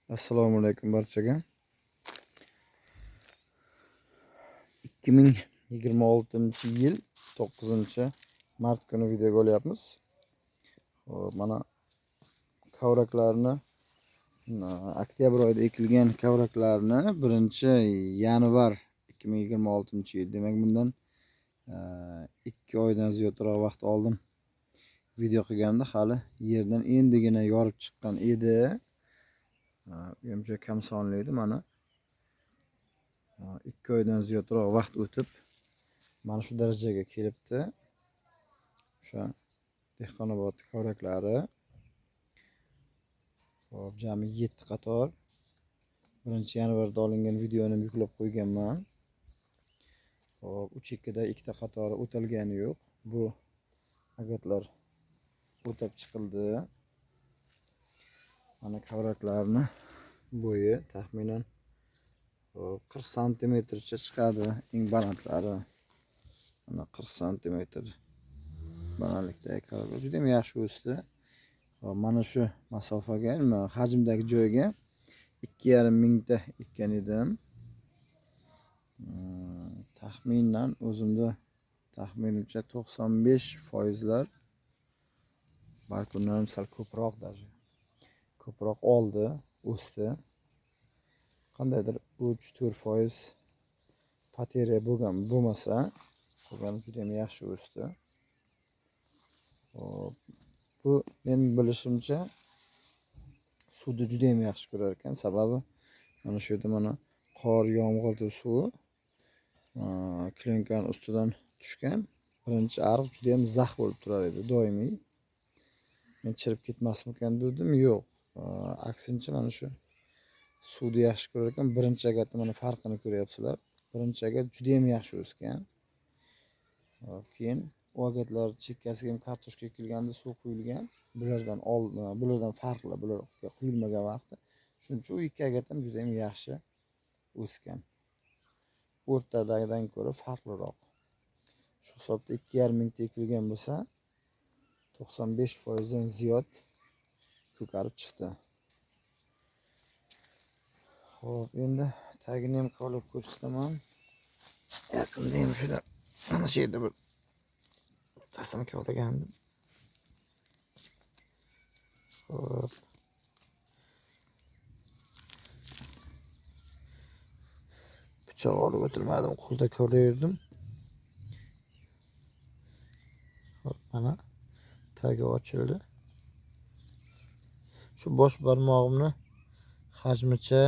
Assalomu alaykum barchaga. 2026-yil 9-mart kuni video olyapmiz. Hop, mana kavraklarni oktyabr oyida ekilgan kavraklarni 1-yanvar 2026-yil, demak bundan 2 oydan ziyodroq vaqt oldin video qilganda hali yerdan endigina yorib chiqqan edi. Juda kam sonli edi. Mana 2 oydan ziyodroq vaqt o'tib mana shu darajaga kelibdi. O'sha Dehqonobod kavraklari. Hop, jami 7 qator 1-yanvarda olingan videoni yuklab qo'yganman. Hop, 3-ikkida 2ta qatori o'talgani yo'q. Bu agatlar o'tab chiqildi. Mana kavraklarni bo'yi taxminan 40 santimetrcha chiqadi. Eng balandlari mana 40 santimetr balandlikdagi kavraklar juda ham yaxshi o'sdi. Mana shu masofaga, hajmdagi joyga 2,5 mingta ekkan edim. Taxminan o'zimda taxminimcha 95%lar, balki undan sal ko'proq oldi, o'sdi. Qandaydir 3-4% pateriya bo'lmasa, qolgani juda ham yaxshi o'sdi. Bu men bilishimcha suvni juda ham yaxshi ko'rar ekan. Sababi mana shu yerda mana qor, yomg'irning suvi klinkaning ustidan tushgan. Birinchi ariq juda ham zax bo'lib turar edi doimiy. Men chirib ketmasmikan dedim, yo'q. Aksincha mana shu suvni yaxshi ko'rar ekan. Birinchi agatda mana farqini ko'ryapsizlar. Birinchi agat juda ham yaxshi o'sgan. Keyin u agatlar chekkasiga ham kartoshka ekilganda suv quyilgan. Bulardan farqli, bularga quyilmagan vaqti. Shuning uchun u ikki agat ham juda ham yaxshi o'sgan. O'rtadagidan ko'ra farqliroq. Shu hisobda 2,5 mingta ekilgan bo'lsa, 95% dan ziyod ko'karib chiqdi. Xo'p, endi tagini ham kavlab ko'rsataman. Yaqinda ham shular mana shu yerda bir tasini kavlagandim. Xo'p. Pichoq olib o'tirmadim, qo'lda kavlayirdim. Hop, mana tagi ochildi. Shu bosh barmog'imni hajmicha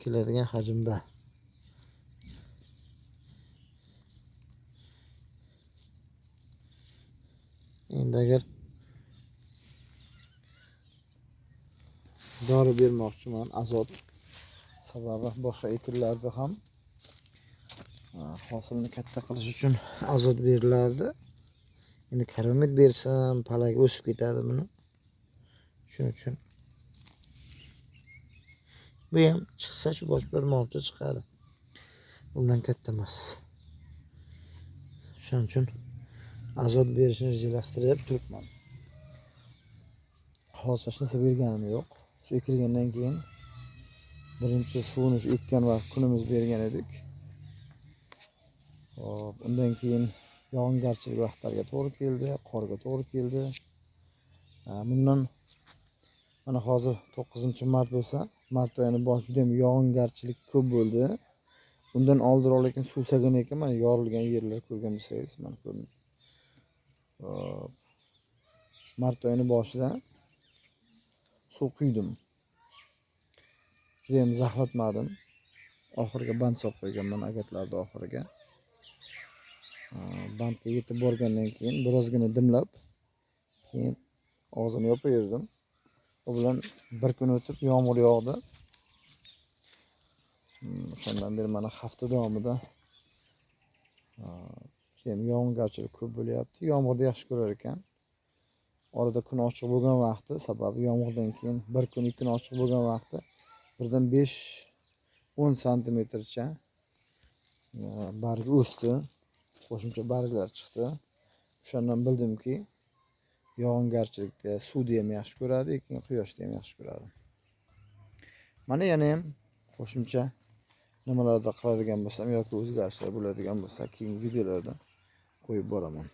keladigan hajmda. Endi agar dori bermoqchiman, azot. Sababi boshqa ekinlarda ham hosilni katta qilish uchun azot berilardi. Endi karbamid bersam, palak o'sib ketadi buni. Shuning uchun bu ham chiqsa shu bosh barmoqcha chiqadi. Bundan katta emas. Shuning uchun azot berishni rejalashtirib turibman. Hozir hech narsa berganim yo'q. Shu ekilgandan keyin birinchi suvni shu ekkan vaqt kunimiz bergan edik. Hop, undan keyin yog'ingarchilik vaqtlariga to'g'ri keldi, qorga to'g'ri keldi. Bundan mana hozir 9-mart bo'lsa, mart oyining boshi juda ham yog'ingarchilik ko'p bo'ldi. Undan oldinroq lekin suv sagan ekan, mana yorilgan yerlar ko'rgan bo'lsangiz, mana ko'ring. Mart oyining boshida suv quydim. Juda ham zaxlatmadim. Oxiriga band solib qo'yganman agatlarni oxiriga. Bandga yetib borgandan keyin birozgina dimlab, keyin og'zini yopib yurdim. U bilan bir kun o'tib yomg'ir yog'di. Shundan beri mana hafta davomida juda ham yog'ingarchilik ko'p bo'lyapti. Yomg'irni yaxshi ko'rar ekan. Orada kun ochiq bo'lgan vaqti, sababi yomg'irdan keyin bir kun, 2 kun ochiq bo'lgan vaqti birdan 5-10 santimetrcha barg o'sdi. Qo'shimcha barglar chiqdi. O'shandan bildimki, yog'ingarchilikda suvni ham yaxshi ko'radi, lekin quyoshni ham yaxshi ko'radi. Mana yana ham qo'shimcha nimalarda qiladigan bo'lsam yoki o'zgarishlar bo'ladigan bo'lsa keyingi videolarda qo'yib boraman.